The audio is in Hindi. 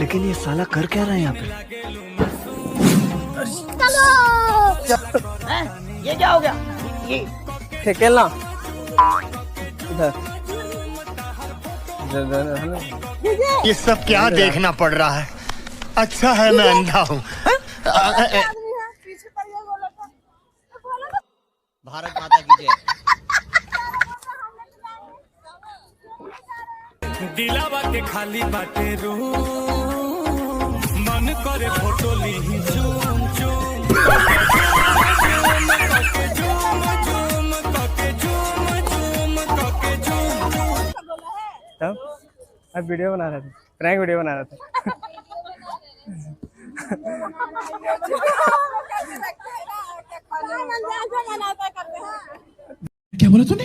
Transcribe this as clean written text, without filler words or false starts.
लेकिन ये साला कर क्या रहा है यहाँ पे? ये क्या हो गया? ये खेलना इधर ये सब क्या देखना पड़ रहा है? अच्छा है मैं अंधा हूँ। भारत माता की जय। दिलावा के खाली बाटे रूम, मन करे फोटो ली झूम झूम तब अब वीडियो बना रहा था, प्रैंक वीडियो बना रहा था। क्या बोला तूने?